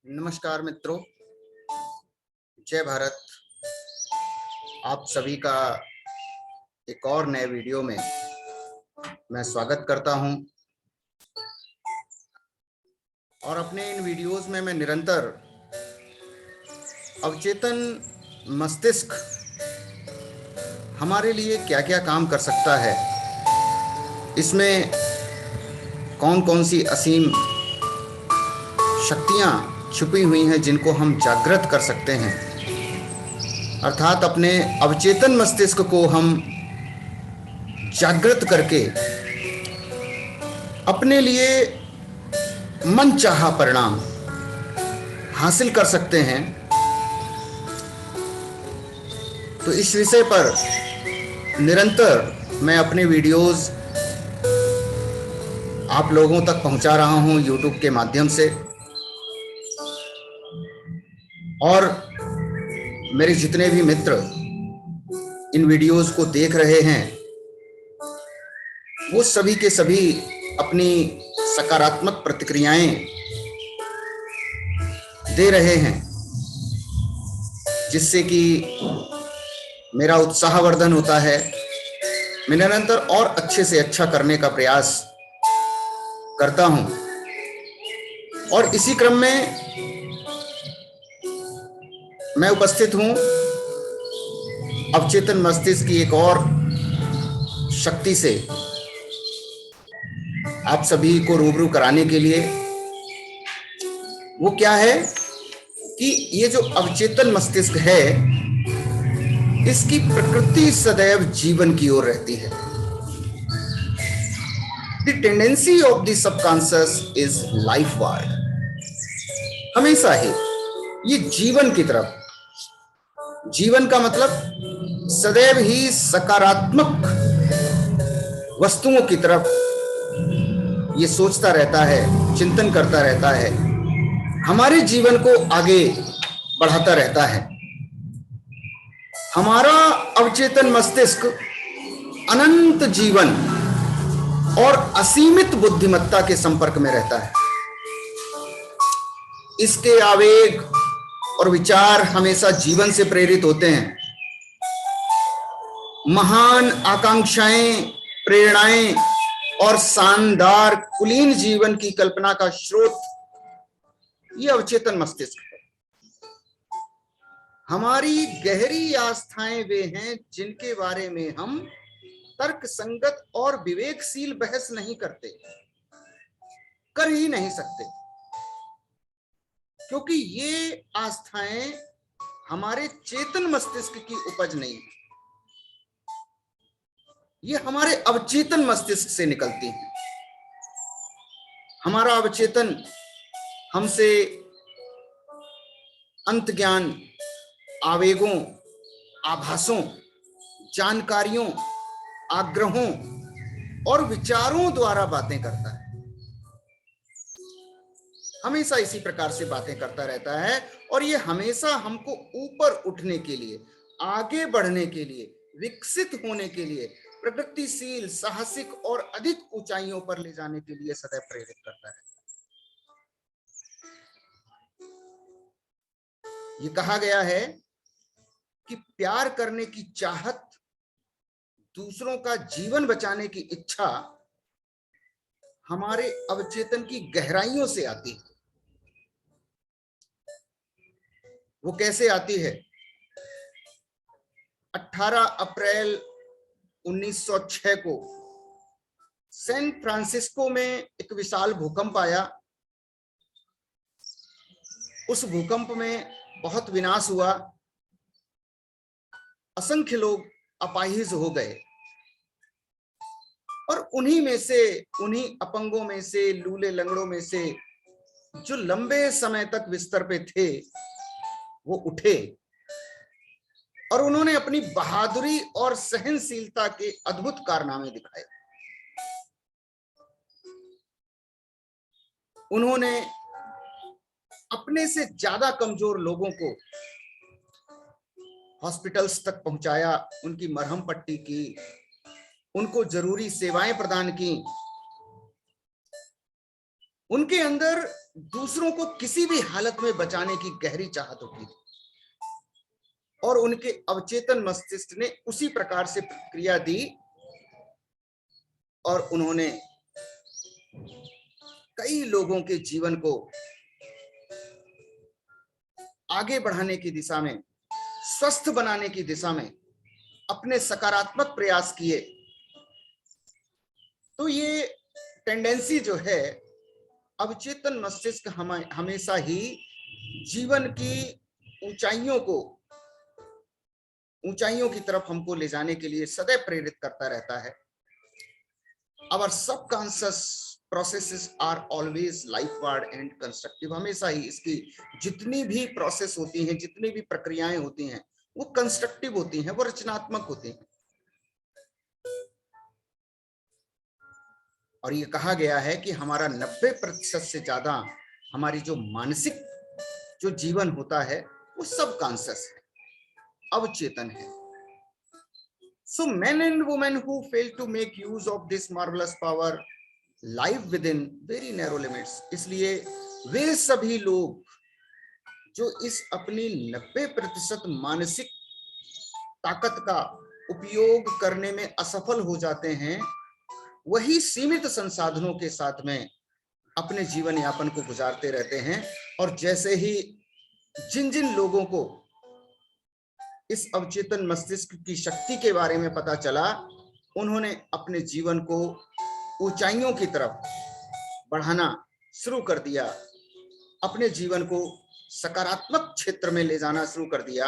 नमस्कार मित्रों, जय भारत। आप सभी का एक और नए वीडियो में मैं स्वागत करता हूं और अपने इन वीडियोस में मैं निरंतर अवचेतन मस्तिष्क हमारे लिए क्या क्या काम कर सकता है, इसमें कौन कौन सी असीम शक्तियां छुपी हुई हैं जिनको हम जागृत कर सकते हैं, अर्थात अपने अवचेतन मस्तिष्क को हम जागृत करके अपने लिए मनचाहा परिणाम हासिल कर सकते हैं। तो इस विषय पर निरंतर मैं अपने वीडियोस आप लोगों तक पहुंचा रहा हूं YouTube के माध्यम से, और मेरे जितने भी मित्र इन वीडियोस को देख रहे हैं वो सभी के सभी अपनी सकारात्मक प्रतिक्रियाएं दे रहे हैं, जिससे कि मेरा उत्साहवर्धन होता है। मैं निरंतर और अच्छे से अच्छा करने का प्रयास करता हूं और इसी क्रम में मैं उपस्थित हूं अवचेतन मस्तिष्क की एक और शक्ति से आप सभी को रूबरू कराने के लिए। वो क्या है कि ये जो अवचेतन मस्तिष्क है, इसकी प्रकृति सदैव जीवन की ओर रहती है। The tendency of the subconscious is lifeward. हमेशा ही ये जीवन की तरफ, जीवन का मतलब सदैव ही सकारात्मक वस्तुओं की तरफ ये सोचता रहता है, चिंतन करता रहता है, हमारे जीवन को आगे बढ़ाता रहता है। हमारा अवचेतन मस्तिष्क अनंत जीवन और असीमित बुद्धिमत्ता के संपर्क में रहता है। इसके आवेग और विचार हमेशा जीवन से प्रेरित होते हैं। महान आकांक्षाएं, प्रेरणाएं और शानदार कुलीन जीवन की कल्पना का स्रोत ये अवचेतन मस्तिष्क है। हमारी गहरी आस्थाएं वे हैं जिनके बारे में हम तर्क संगत और विवेकशील बहस नहीं करते, कर ही नहीं सकते, क्योंकि ये आस्थाएं हमारे चेतन मस्तिष्क की उपज नहीं, ये हमारे अवचेतन मस्तिष्क से निकलती हैं। हमारा अवचेतन हमसे अंतर्ज्ञान, आवेगों, आभासों, जानकारियों, आग्रहों और विचारों द्वारा बातें करता है। हमेशा इसी प्रकार से बातें करता रहता है और ये हमेशा हमको ऊपर उठने के लिए, आगे बढ़ने के लिए, विकसित होने के लिए, प्रगतिशील, साहसिक और अधिक ऊंचाइयों पर ले जाने के लिए सदैव प्रेरित करता है। ये कहा गया है कि प्यार करने की चाहत, दूसरों का जीवन बचाने की इच्छा हमारे अवचेतन की गहराइयों से आती है। वो कैसे आती है? 18 अप्रैल 1906 को सैन फ्रांसिस्को में एक विशाल भूकंप आया। उस भूकंप में बहुत विनाश हुआ, असंख्य लोग अपाहिज हो गए और उन्हीं में से, उन्हीं अपंगों में से, लूले लंगड़ों में से जो लंबे समय तक बिस्तर पे थे, वो उठे और उन्होंने अपनी बहादुरी और सहनशीलता के अद्भुत कारनामे दिखाए। उन्होंने अपने से ज्यादा कमजोर लोगों को हॉस्पिटल्स तक पहुंचाया, उनकी मरहम पट्टी की, उनको जरूरी सेवाएं प्रदान की। उनके अंदर दूसरों को किसी भी हालत में बचाने की गहरी चाहत होती थी और उनके अवचेतन मस्तिष्क ने उसी प्रकार से प्रतिक्रिया दी और उन्होंने कई लोगों के जीवन को आगे बढ़ाने की दिशा में, स्वस्थ बनाने की दिशा में अपने सकारात्मक प्रयास किए। तो ये टेंडेंसी जो है, अवचेतन मस्तिष्क हमेशा ही जीवन की ऊंचाइयों की तरफ हमको ले जाने के लिए सदैव प्रेरित करता रहता है। Our subconscious processes are always lifeward and constructive। हमेशा ही इसकी जितनी भी प्रोसेस होती हैं, जितनी भी प्रक्रियाएं होती हैं, वो कंस्ट्रक्टिव होती हैं, वो रचनात्मक होती हैं। और ये कहा गया है कि हमारा 90% से ज्यादा हमारी जो मानसिक जो जीवन होता है वो सबकॉन्शियस है, अवचेतन है। So men and women who fail to make use of this marvelous power live within very narrow limits। इसलिए वे सभी लोग जो इस अपनी 90% मानसिक ताकत का उपयोग करने में असफल हो जाते हैं, वही सीमित संसाधनों के साथ में अपने जीवन यापन को गुजारते रहते हैं। और जैसे ही जिन जिन लोगों को इस अवचेतन मस्तिष्क की शक्ति के बारे में पता चला, उन्होंने अपने जीवन को ऊंचाइयों की तरफ बढ़ाना शुरू कर दिया, अपने जीवन को सकारात्मक क्षेत्र में ले जाना शुरू कर दिया।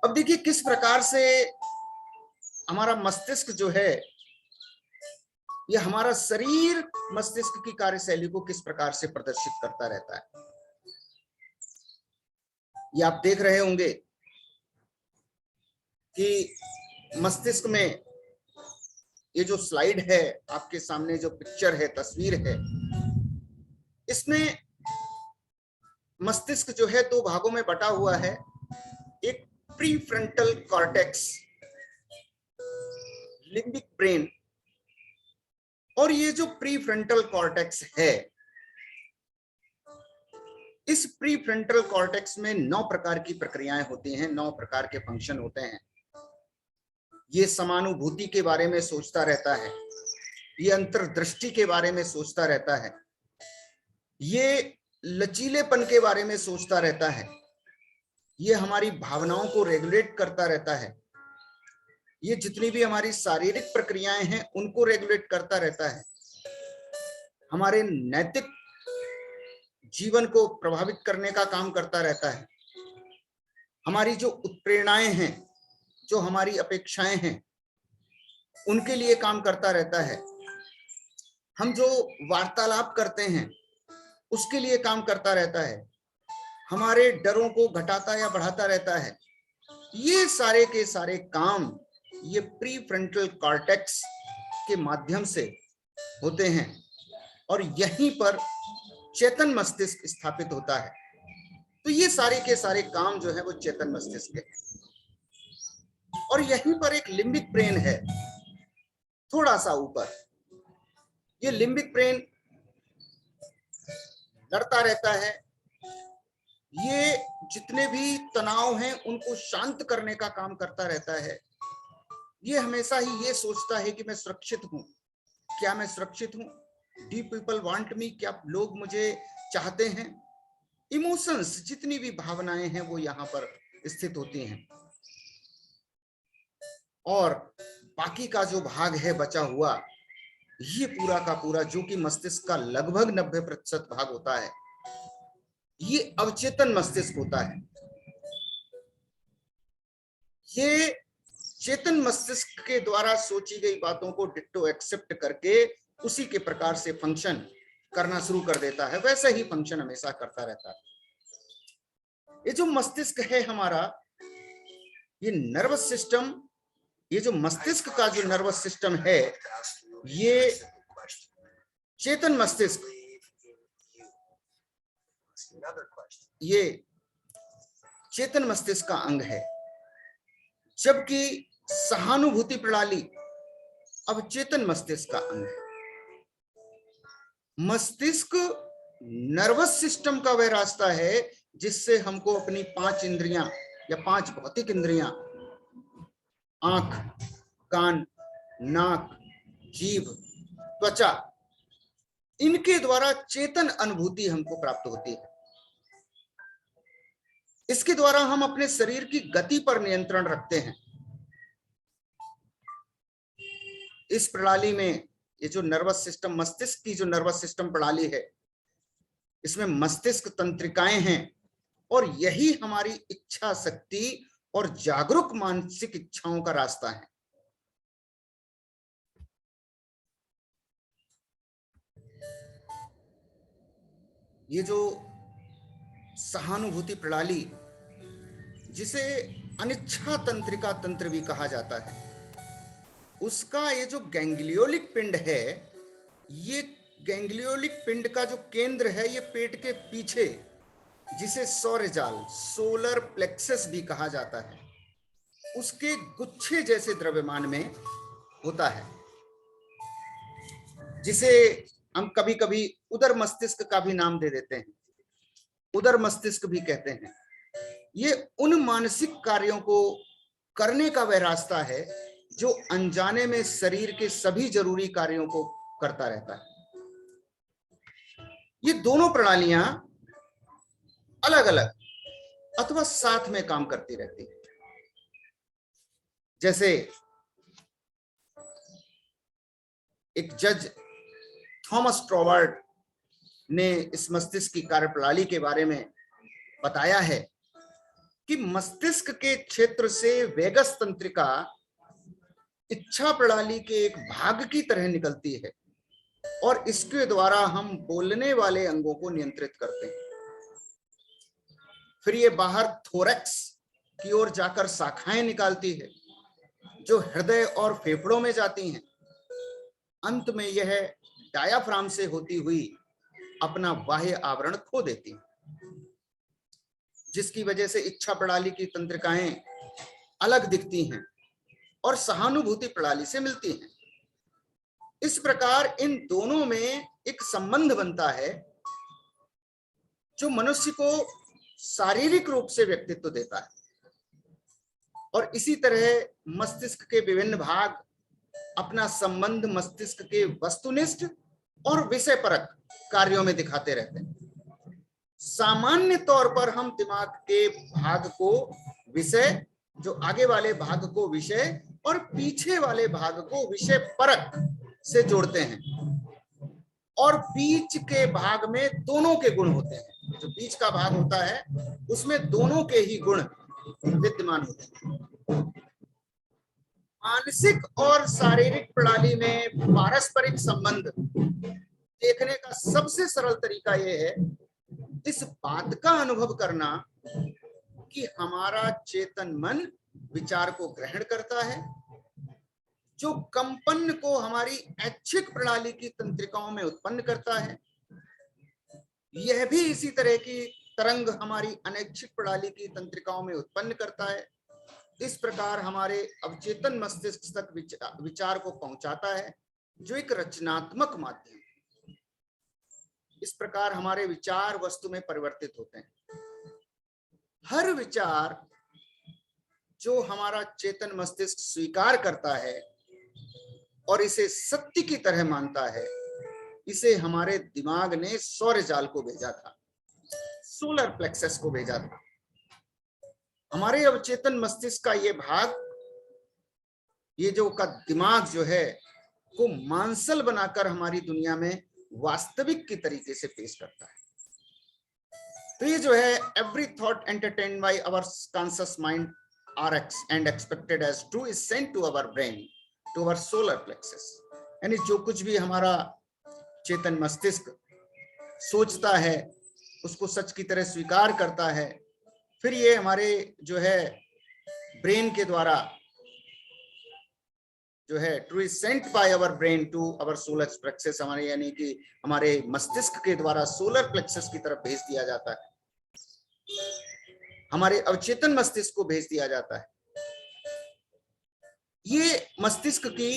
अब देखिए किस प्रकार से हमारा मस्तिष्क जो है, यह हमारा शरीर मस्तिष्क की कार्यशैली को किस प्रकार से प्रदर्शित करता रहता है। ये आप देख रहे होंगे कि मस्तिष्क में ये जो स्लाइड है आपके सामने, जो पिक्चर है, तस्वीर है, इसमें मस्तिष्क जो है 2 भागों में बटा हुआ है। एक प्रीफ्रंटल कॉर्टेक्स, लिम्बिक ब्रेन, और ये जो प्रीफ्रंटल कॉर्टेक्स है, इस प्रीफ्रंटल कॉर्टेक्स में 9 प्रकार की प्रक्रियाएं होती हैं, 9 प्रकार के फंक्शन होते हैं। ये समानुभूति के बारे में सोचता रहता है, ये अंतर्दृष्टि के बारे में सोचता रहता है, ये लचीलेपन के बारे में सोचता रहता है, ये हमारी भावनाओं को रेगुलेट करता रहता है, ये जितनी भी हमारी शारीरिक प्रक्रियाएं हैं उनको रेगुलेट करता रहता है, हमारे नैतिक जीवन को प्रभावित करने का काम करता रहता है, हमारी जो उत्प्रेरणाएं हैं, जो हमारी अपेक्षाएं हैं, उनके लिए काम करता रहता है, हम जो वार्तालाप करते हैं उसके लिए काम करता रहता है, हमारे डरों को घटाता या बढ़ाता रहता है। ये सारे के सारे काम ये प्रीफ्रंटल कॉर्टेक्स के माध्यम से होते हैं और यहीं पर चेतन मस्तिष्क स्थापित होता है। तो ये सारे के सारे काम जो है वो चेतन मस्तिष्क के हैं। और यहीं पर एक लिम्बिक ब्रेन है, थोड़ा सा ऊपर। ये लिम्बिक ब्रेन लड़ता रहता है, ये जितने भी तनाव हैं उनको शांत करने का काम करता रहता है। ये हमेशा ही ये सोचता है कि मैं सुरक्षित हूं, क्या मैं सुरक्षित हूं, डी पीपल वांट मी, क्या लोग मुझे चाहते हैं। इमोशंस, जितनी भी भावनाएं हैं वो यहाँ पर स्थित होती हैं। और बाकी का जो भाग है बचा हुआ, ये पूरा का पूरा जो कि मस्तिष्क का लगभग 90% भाग होता है, ये अवचेतन मस्तिष्क होता है। ये चेतन मस्तिष्क के द्वारा सोची गई बातों को डिट्टो एक्सेप्ट करके उसी के प्रकार से फंक्शन करना शुरू कर देता है, वैसा ही फंक्शन हमेशा करता रहता है। ये जो मस्तिष्क है हमारा, ये नर्वस सिस्टम, ये जो मस्तिष्क का जो नर्वस सिस्टम है, ये चेतन मस्तिष्क, ये चेतन मस्तिष्क का अंग है, जबकि सहानुभूति प्रणाली अवचेतन मस्तिष्क का अंग है। मस्तिष्क नर्वस सिस्टम का वह रास्ता है जिससे हमको अपनी 5 इंद्रियां या 5 भौतिक इंद्रियां, आंख, कान, नाक, जीभ, त्वचा, इनके द्वारा चेतन अनुभूति हमको प्राप्त होती है। इसके द्वारा हम अपने शरीर की गति पर नियंत्रण रखते हैं। इस प्रणाली में ये जो नर्वस सिस्टम, मस्तिष्क की जो नर्वस सिस्टम प्रणाली है, इसमें मस्तिष्क तंत्रिकाएं हैं और यही हमारी इच्छा शक्ति और जागरूक मानसिक इच्छाओं का रास्ता है। ये जो सहानुभूति प्रणाली, जिसे अनिच्छा तंत्रिका तंत्र भी कहा जाता है, उसका ये जो गैंग्लियोलिक पिंड है, ये गैंग्लियोलिक पिंड का जो केंद्र है ये पेट के पीछे, जिसे सौरजाल, सोलर प्लेक्सस भी कहा जाता है, उसके गुच्छे जैसे द्रव्यमान में होता है, जिसे हम कभी कभी उदर मस्तिष्क का भी नाम दे देते हैं, उदर मस्तिष्क भी कहते हैं। ये उन मानसिक कार्यों को करने का वह रास्ता है जो अनजाने में शरीर के सभी जरूरी कार्यों को करता रहता है। ये दोनों प्रणालियां अलग अलग अथवा साथ में काम करती रहती है। जैसे एक जज थॉमस ट्रॉवर्ड ने इस मस्तिष्क की कार्यप्रणाली के बारे में बताया है कि मस्तिष्क के क्षेत्र से वेगस तंत्रिका इच्छा प्रणाली के एक भाग की तरह निकलती है और इसके द्वारा हम बोलने वाले अंगों को नियंत्रित करते हैं। फिर ये बाहर थोरैक्स की ओर जाकर शाखाएं निकालती है जो हृदय और फेफड़ों में जाती हैं। अंत में यह डायाफ्राम से होती हुई अपना बाह्य आवरण खो देती है, जिसकी वजह से इच्छा प्रणाली की तंत्रिकाएं अलग दिखती हैं और सहानुभूति प्रणाली से मिलती हैं। इस प्रकार इन दोनों में एक संबंध बनता है जो मनुष्य को शारीरिक रूप से व्यक्तित्व देता है। और इसी तरह मस्तिष्क के विभिन्न भाग अपना संबंध मस्तिष्क के वस्तुनिष्ठ और विषयपरक कार्यों में दिखाते रहते हैं। सामान्य तौर पर हम दिमाग के भाग को विषय, जो आगे वाले भाग को विषय और पीछे वाले भाग को विषय परक से जोड़ते हैं और बीच के भाग में दोनों के गुण होते हैं। जो बीच का भाग होता है उसमें दोनों के ही गुण विद्यमान होते हैं। मानसिक और शारीरिक प्रणाली में पारस्परिक संबंध देखने का सबसे सरल तरीका यह है इस बात का अनुभव करना कि हमारा चेतन मन विचार को ग्रहण करता है, जो कंपन को हमारी ऐच्छिक प्रणाली की तंत्रिकाओं में उत्पन्न करता है। यह भी इसी तरह की तरंग हमारी अनैच्छिक प्रणाली की तंत्रिकाओं में उत्पन्न करता है। इस प्रकार हमारे अवचेतन मस्तिष्क तक विचार को पहुंचाता है, जो एक रचनात्मक माध्यम है। इस प्रकार हमारे विचार वस्तु में परिवर्तित होते हैं। हर विचार जो हमारा चेतन मस्तिष्क स्वीकार करता है और इसे सत्य की तरह मानता है, इसे हमारे दिमाग ने सौरजाल को भेजा था, सोलर प्लेक्सस को भेजा था। हमारे अवचेतन मस्तिष्क का ये भाग, ये जो का दिमाग जो है, को मांसल बनाकर हमारी दुनिया में वास्तविक की तरीके से पेश करता है। तो ये जो है, every thought entertained by our conscious mind are and expected as true is sent to our brain, to our solar plexus. यानी जो कुछ भी हमारा चेतन मस्तिष्क सोचता है उसको सच की तरह स्वीकार करता है। फिर ये हमारे जो है ब्रेन के द्वारा जो है true is sent by our brain to our solar plexus, हमारे यानी कि हमारे मस्तिष्क के द्वारा सोलर प्लेक्सस की तरफ भेज दिया जाता है, हमारे अवचेतन मस्तिष्क को भेज दिया जाता है। ये मस्तिष्क की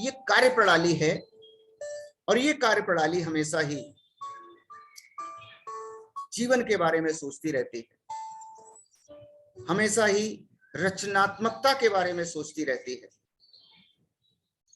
ये कार्यप्रणाली है और ये कार्यप्रणाली हमेशा ही जीवन के बारे में सोचती रहती है, हमेशा ही रचनात्मकता के बारे में सोचती रहती है,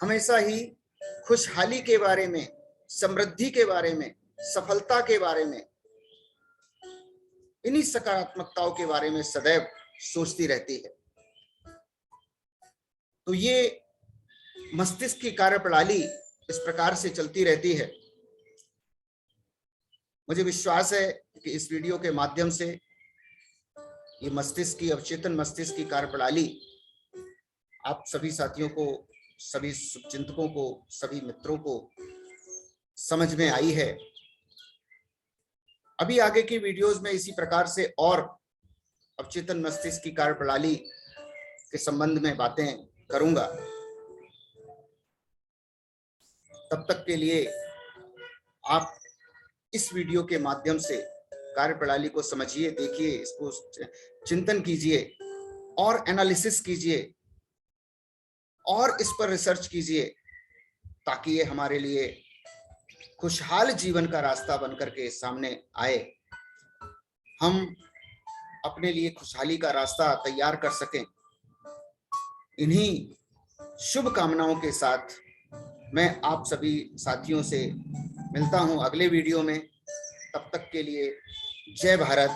हमेशा ही खुशहाली के बारे में, समृद्धि के बारे में, सफलता के बारे में, इन्हीं सकारात्मकताओं के बारे में सदैव सोचती रहती है। तो ये मस्तिष्क की कार्यप्रणाली इस प्रकार से चलती रहती है। मुझे विश्वास है कि इस वीडियो के माध्यम से ये मस्तिष्क की, अवचेतन मस्तिष्क की कार्यप्रणाली आप सभी साथियों को, सभी शुभचिंतकों को, सभी मित्रों को समझ में आई है। अभी आगे की वीडियोस में इसी प्रकार से और अवचेतन मस्तिष्क की कार्यप्रणाली के संबंध में बातें करूंगा। तब तक के लिए आप इस वीडियो के माध्यम से कार्यप्रणाली को समझिए, देखिए, इसको चिंतन कीजिए और एनालिसिस कीजिए और इस पर रिसर्च कीजिए, ताकि ये हमारे लिए खुशहाल जीवन का रास्ता बनकर के सामने आए, हम अपने लिए खुशहाली का रास्ता तैयार कर सकें। इन्हीं शुभ कामनाओं के साथ मैं आप सभी साथियों से मिलता हूं अगले वीडियो में। तब तक के लिए जय भारत,